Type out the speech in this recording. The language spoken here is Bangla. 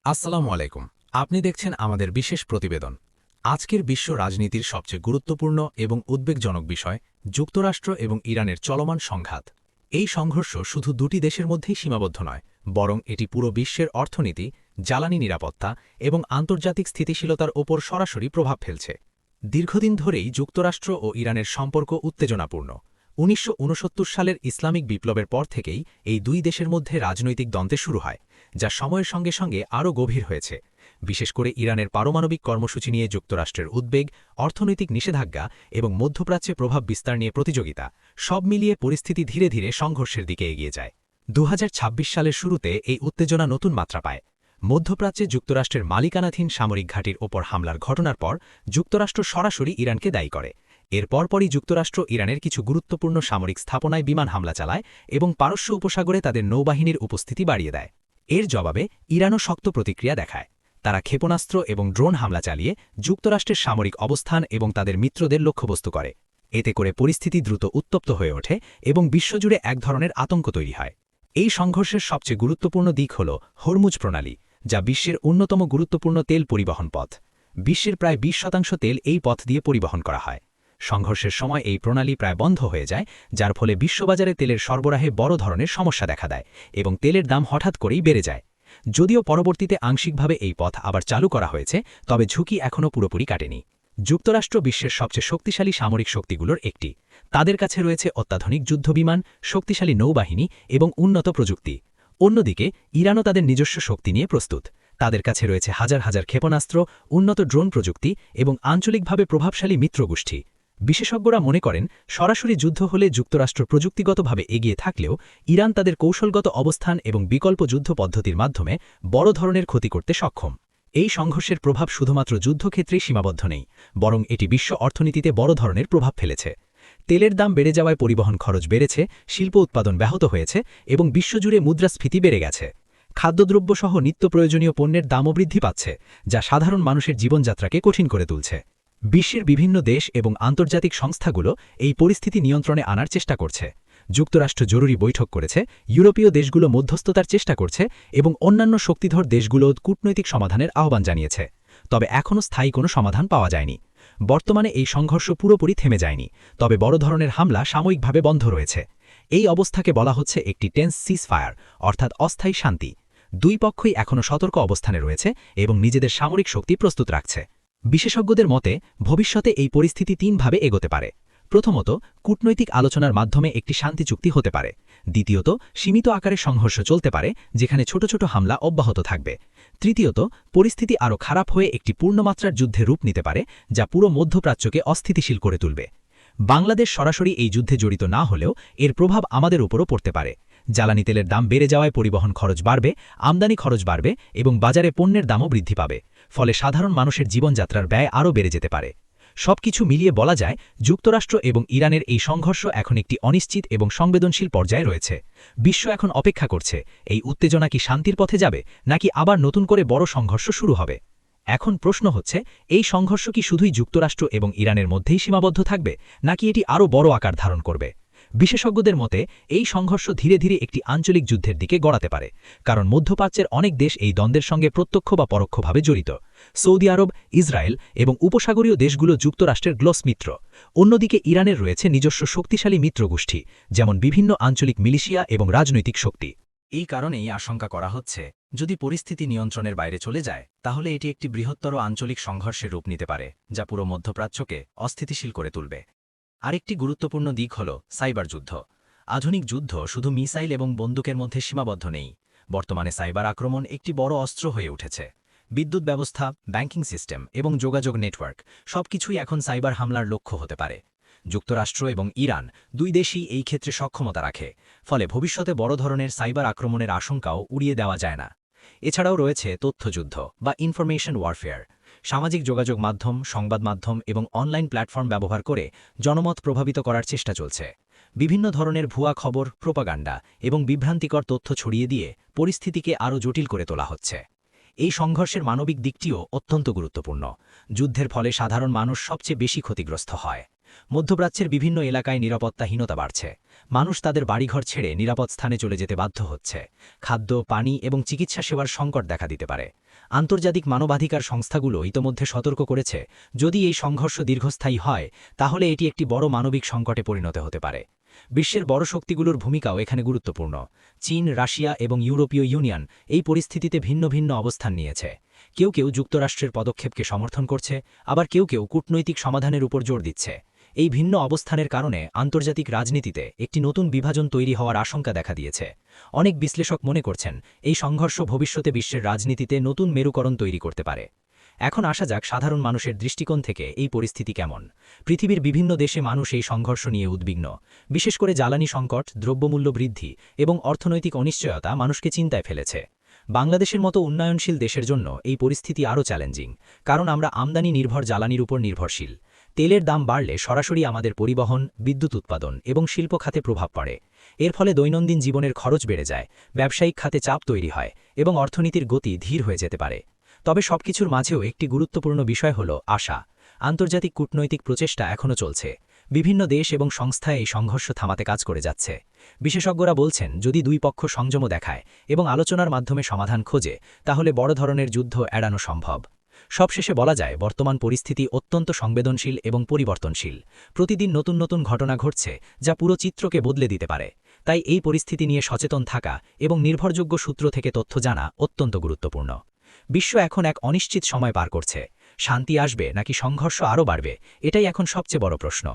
আসসালামু আলাইকুম। আপনি দেখছেন আমাদের বিশেষ প্রতিবেদন। আজকের বিশ্ব রাজনীতির সবচেয়ে গুরুত্বপূর্ণ এবং উদ্বেগজনক বিষয় যুক্তরাষ্ট্র এবং ইরানের চলমান সংঘাত। এই সংঘর্ষ শুধু দুটি দেশের মধ্যেই সীমাবদ্ধ নয়, বরং এটি পুরো বিশ্বের অর্থনীতি, জ্বালানি নিরাপত্তা এবং আন্তর্জাতিক স্থিতিশীলতার ওপর সরাসরি প্রভাব ফেলছে। দীর্ঘদিন ধরেই যুক্তরাষ্ট্র ও ইরানের সম্পর্ক উত্তেজনাপূর্ণ। ১৯৬৯ সালের ইসলামিক বিপ্লবের পর থেকেই এই দুই দেশের মধ্যে রাজনৈতিক দ্বন্দ্ব শুরু হয়, যা সময়ের সঙ্গে সঙ্গে আরও গভীর হয়েছে। বিশেষ করে ইরানের পারমাণবিক কর্মসূচি নিয়ে যুক্তরাষ্ট্রের উদ্বেগ, অর্থনৈতিক নিষেধাজ্ঞা এবং মধ্যপ্রাচ্যে প্রভাব বিস্তার নিয়ে প্রতিযোগিতা, সব মিলিয়ে পরিস্থিতি ধীরে ধীরে সংঘর্ষের দিকে এগিয়ে যায়। ২০২৬ সালের শুরুতে এই উত্তেজনা নতুন মাত্রা পায়। মধ্যপ্রাচ্যে যুক্তরাষ্ট্রের মালিকানাধীন সামরিক ঘাঁটির ওপর হামলার ঘটনার পর যুক্তরাষ্ট্র সরাসরি ইরানকে দায়ী করে। এর পরপরই যুক্তরাষ্ট্র ইরানের কিছু গুরুত্বপূর্ণ সামরিক স্থাপনায় বিমান হামলা চালায় এবং পারস্য উপসাগরে তাদের নৌবাহিনীর উপস্থিতি বাড়িয়ে দেয়। এর জবাবে ইরানও শক্ত প্রতিক্রিয়া দেখায়। তারা ক্ষেপণাস্ত্র এবং ড্রোন হামলা চালিয়ে যুক্তরাষ্ট্রের সামরিক অবস্থান এবং তাদের মিত্রদের লক্ষ্যবস্তু করে। এতে করে পরিস্থিতি দ্রুত উত্তপ্ত হয়ে ওঠে এবং বিশ্বজুড়ে এক ধরনের আতঙ্ক তৈরি হয়। এই সংঘর্ষের সবচেয়ে গুরুত্বপূর্ণ দিক হল হরমুজ প্রণালী, যা বিশ্বের অন্যতম গুরুত্বপূর্ণ তেল পরিবহন পথ। বিশ্বের প্রায় ২০% তেল এই পথ দিয়ে পরিবহন করা হয়। সংঘর্ষের সময় এই প্রণালী প্রায় বন্ধ হয়ে যায়, যার ফলে বিশ্ববাজারে তেলের সরবরাহে বড় ধরনের সমস্যা দেখা দেয় এবং তেলের দাম হঠাৎ করেই বেড়ে যায়। যদিও পরবর্তীতে আংশিকভাবে এই পথ আবার চালু করা হয়েছে, তবে ঝুঁকি এখনও পুরোপুরি কাটেনি। যুক্তরাষ্ট্র বিশ্বের সবচেয়ে শক্তিশালী সামরিক শক্তিগুলোর একটি। তাদের কাছে রয়েছে অত্যাধুনিক যুদ্ধবিমান, শক্তিশালী নৌবাহিনী এবং উন্নত প্রযুক্তি। অন্যদিকে ইরানও তাদের নিজস্ব শক্তি নিয়ে প্রস্তুত। তাদের কাছে রয়েছে হাজার হাজার ক্ষেপণাস্ত্র, উন্নত ড্রোন প্রযুক্তি এবং আঞ্চলিকভাবে প্রভাবশালী মিত্রগোষ্ঠী। বিশেষজ্ঞরা মনে করেন, সরাসরি যুদ্ধ হলে যুক্তরাষ্ট্র প্রযুক্তিগতভাবে এগিয়ে থাকলেও ইরান তাদের কৌশলগত অবস্থান এবং বিকল্প যুদ্ধ পদ্ধতির মাধ্যমে বড় ধরনের ক্ষতি করতে সক্ষম। এই সংঘর্ষের প্রভাব শুধুমাত্র যুদ্ধক্ষেত্রেই সীমাবদ্ধ নেই, বরং এটি বিশ্ব অর্থনীতিতে বড় ধরনের প্রভাব ফেলেছে। তেলের দাম বেড়ে যাওয়ায় পরিবহন খরচ বেড়েছে, শিল্প উৎপাদন ব্যাহত হয়েছে এবং বিশ্বজুড়ে মুদ্রাস্ফীতি বেড়ে গেছে। খাদ্যদ্রব্যসহ নিত্য প্রয়োজনীয় পণ্যের দামও বৃদ্ধি পাচ্ছে, যা সাধারণ মানুষের জীবনযাত্রাকে কঠিন করে তুলছে। বিশ্বের বিভিন্ন দেশ এবং আন্তর্জাতিক সংস্থাগুলো এই পরিস্থিতি নিয়ন্ত্রণে আনার চেষ্টা করছে। যুক্তরাষ্ট্র জরুরি বৈঠক করেছে, ইউরোপীয় দেশগুলো মধ্যস্থতার চেষ্টা করছে এবং অন্যান্য শক্তিধর দেশগুলো কূটনৈতিক সমাধানের আহ্বান জানিয়েছে। তবে এখনও স্থায়ী কোনো সমাধান পাওয়া যায়নি। বর্তমানে এই সংঘর্ষ পুরোপুরি থেমে যায়নি, তবে বড় ধরনের হামলা সাময়িকভাবে বন্ধ রয়েছে। এই অবস্থাকে বলা হচ্ছে একটি টেন্স সিজফায়ার, অর্থাৎ অস্থায়ী শান্তি। দুই পক্ষই এখনও সতর্ক অবস্থানে রয়েছে এবং নিজেদের সামরিক শক্তি প্রস্তুত রাখছে। বিশেষজ্ঞদের মতে, ভবিষ্যতে এই পরিস্থিতি তিনভাবে এগোতে পারে। প্রথমত, কূটনৈতিক আলোচনার মাধ্যমে একটি শান্তি চুক্তি হতে পারে। দ্বিতীয়ত, সীমিত আকারে সংঘর্ষ চলতে পারে, যেখানে ছোট ছোট হামলা অব্যাহত থাকবে। তৃতীয়ত, পরিস্থিতি আরও খারাপ হয়ে একটি পূর্ণমাত্রার যুদ্ধে রূপ নিতে পারে, যা পুরো মধ্যপ্রাচ্যকে অস্থিতিশীল করে তুলবে। বাংলাদেশ সরাসরি এই যুদ্ধে জড়িত না হলেও এর প্রভাব আমাদের উপরও পড়তে পারে। জ্বালানি তেলের দাম বেড়ে যাওয়ায় পরিবহন খরচ বাড়বে, আমদানি খরচ বাড়বে এবং বাজারে পণ্যের দামও বৃদ্ধি পাবে। ফলে সাধারণ মানুষের জীবনযাত্রার ব্যয় আরও বেড়ে যেতে পারে। সবকিছু মিলিয়ে বলা যায়, যুক্তরাষ্ট্র এবং ইরানের এই সংঘর্ষ এখন একটি অনিশ্চিত এবং সংবেদনশীল পর্যায়ে রয়েছে। বিশ্ব এখন অপেক্ষা করছে, এই উত্তেজনা কি শান্তির পথে যাবে, নাকি আবার নতুন করে বড় সংঘর্ষ শুরু হবে। এখন প্রশ্ন হচ্ছে, এই সংঘর্ষ কি শুধুই যুক্তরাষ্ট্র এবং ইরানের মধ্যেই সীমাবদ্ধ থাকবে, নাকি এটি আরও বড় আকার ধারণ করবে। বিশেষজ্ঞদের মতে, এই সংঘর্ষ ধীরে ধীরে একটি আঞ্চলিক যুদ্ধের দিকে গড়াতে পারে, কারণ মধ্যপ্রাচ্যের অনেক দেশ এই দ্বন্দ্বের সঙ্গে প্রত্যক্ষ বা পরোক্ষভাবে জড়িত। সৌদি আরব, ইসরায়েল এবং উপসাগরীয় দেশগুলো যুক্তরাষ্ট্রের গ্লোস মিত্র। অন্যদিকে ইরানের রয়েছে নিজস্ব শক্তিশালী মিত্রগোষ্ঠী, যেমন বিভিন্ন আঞ্চলিক মিলিশিয়া এবং রাজনৈতিক শক্তি। এই কারণেই আশঙ্কা করা হচ্ছে, যদি পরিস্থিতি নিয়ন্ত্রণের বাইরে চলে যায়, তাহলে এটি একটি বৃহত্তর আঞ্চলিক সংঘর্ষের রূপ নিতে পারে, যা পুরো মধ্যপ্রাচ্যকে অস্থিতিশীল করে তুলবে। আরেকটি গুরুত্বপূর্ণ দিক হল সাইবার যুদ্ধ। আধুনিক যুদ্ধ শুধু মিসাইল এবং বন্দুকের মধ্যে সীমাবদ্ধ নেই। বর্তমানে সাইবার আক্রমণ একটি বড় অস্ত্র হয়ে উঠেছে। বিদ্যুৎ ব্যবস্থা, ব্যাংকিং সিস্টেম এবং যোগাযোগ নেটওয়ার্ক সবকিছুই এখন সাইবার হামলার লক্ষ্য হতে পারে। যুক্তরাষ্ট্র এবং ইরান দুই দেশই এই ক্ষেত্রে সক্ষমতা রাখে, ফলে ভবিষ্যতে বড় ধরনের সাইবার আক্রমণের আশঙ্কাও উড়িয়ে দেওয়া যায় না। এছাড়াও রয়েছে তথ্যযুদ্ধ বা ইনফরমেশন ওয়ারফেয়ার। সামাজিক যোগাযোগ মাধ্যম, সংবাদ মাধ্যম এবং অনলাইন প্ল্যাটফর্ম ব্যবহার করে জনমত প্রভাবিত করার চেষ্টা চলছে। বিভিন্ন ধরনের ভুয়া খবর, প্রোপাগান্ডা এবং বিভ্রান্তিকর তথ্য ছড়িয়ে দিয়ে পরিস্থিতিকে আরও জটিল করে তোলা হচ্ছে। এই সংঘর্ষের মানবিক দিকটিও অত্যন্ত গুরুত্বপূর্ণ। যুদ্ধের ফলে সাধারণ মানুষ সবচেয়ে বেশি ক্ষতিগ্রস্ত হয়। মধ্যপ্রাচ্যের বিভিন্ন এলাকায় নিরাপত্তাহীনতা বাড়ছে। মানুষ তাদের বাড়িঘর ছেড়ে নিরাপদ স্থানে চলে যেতে বাধ্য হচ্ছে। খাদ্য, পানি এবং চিকিৎসা সেবার সংকট দেখা দিতে পারে। আন্তর্জাতিক মানবাধিকার সংস্থাগুলো ইতোমধ্যে সতর্ক করেছে, যদি এই সংঘর্ষ দীর্ঘস্থায়ী হয় তাহলে এটি একটি বড় মানবিক সংকটে পরিণত হতে পারে। বিশ্বের বড় শক্তিগুলোর ভূমিকাও এখানে গুরুত্বপূর্ণ। চীন, রাশিয়া এবং ইউরোপীয় ইউনিয়ন এই পরিস্থিতিতে ভিন্ন ভিন্ন অবস্থান নিয়েছে। কেউ কেউ যুক্তরাষ্ট্রের পদক্ষেপকে সমর্থন করছে, আবার কেউ কেউ কূটনৈতিক সমাধানের উপর জোর দিচ্ছে। এই ভিন্ন অবস্থানের কারণে আন্তর্জাতিক রাজনীতিতে একটি নতুন বিভাজন তৈরি হওয়ার আশঙ্কা দেখা দিয়েছে। অনেক বিশ্লেষক মনে করছেন, এই সংঘর্ষ ভবিষ্যতে বিশ্বের রাজনীতিতে নতুন মেরুকরণ তৈরি করতে পারে। এখন আসা যাক সাধারণ মানুষের দৃষ্টিকোণ থেকে এই পরিস্থিতি কেমন। পৃথিবীর বিভিন্ন দেশে মানুষ এই সংঘর্ষ নিয়ে উদ্বিগ্ন। বিশেষ করে জ্বালানি সংকট, দ্রব্যমূল্য বৃদ্ধি এবং অর্থনৈতিক অনিশ্চয়তা মানুষকে চিন্তায় ফেলেছে। বাংলাদেশের মতো উন্নয়নশীল দেশের জন্য এই পরিস্থিতি আরও চ্যালেঞ্জিং, কারণ আমরা আমদানি নির্ভর জ্বালানির উপর নির্ভরশীল। তেলের দাম বাড়লে সরাসরি আমাদের পরিবহন, বিদ্যুৎ উৎপাদন এবং শিল্প খাতে প্রভাব পড়ে। এর ফলে দৈনন্দিন জীবনের খরচ বেড়ে যায়, ব্যবসায়িক খাতে চাপ তৈরি হয় এবং অর্থনীতির গতি ধীর হয়ে যেতে পারে। তবে সবকিছুর মাঝেও একটি গুরুত্বপূর্ণ বিষয় হল আশা। আন্তর্জাতিক কূটনৈতিক প্রচেষ্টা এখনও চলছে। বিভিন্ন দেশ এবং সংস্থা এই সংঘর্ষ থামাতে কাজ করে যাচ্ছে। বিশেষজ্ঞরা বলছেন, যদি দুই পক্ষ সংযম দেখায় এবং আলোচনার মাধ্যমে সমাধান খোঁজে, তাহলে বড় ধরনের যুদ্ধ এড়ানো সম্ভব। সবশেষে বলা যায়, বর্তমান পরিস্থিতি অত্যন্ত সংবেদনশীল এবং পরিবর্তনশীল। প্রতিদিন নতুন নতুন ঘটনা ঘটছে, যা পুরো চিত্রকে বদলে দিতে পারে। তাই এই পরিস্থিতি নিয়ে সচেতন থাকা এবং নির্ভরযোগ্য সূত্র থেকে তথ্য জানা অত্যন্ত গুরুত্বপূর্ণ। বিশ্ব এখন এক অনিশ্চিত সময় পার করছে। শান্তি আসবে নাকি সংঘর্ষ আরও বাড়বে, এটাই এখন সবচেয়ে বড় প্রশ্ন।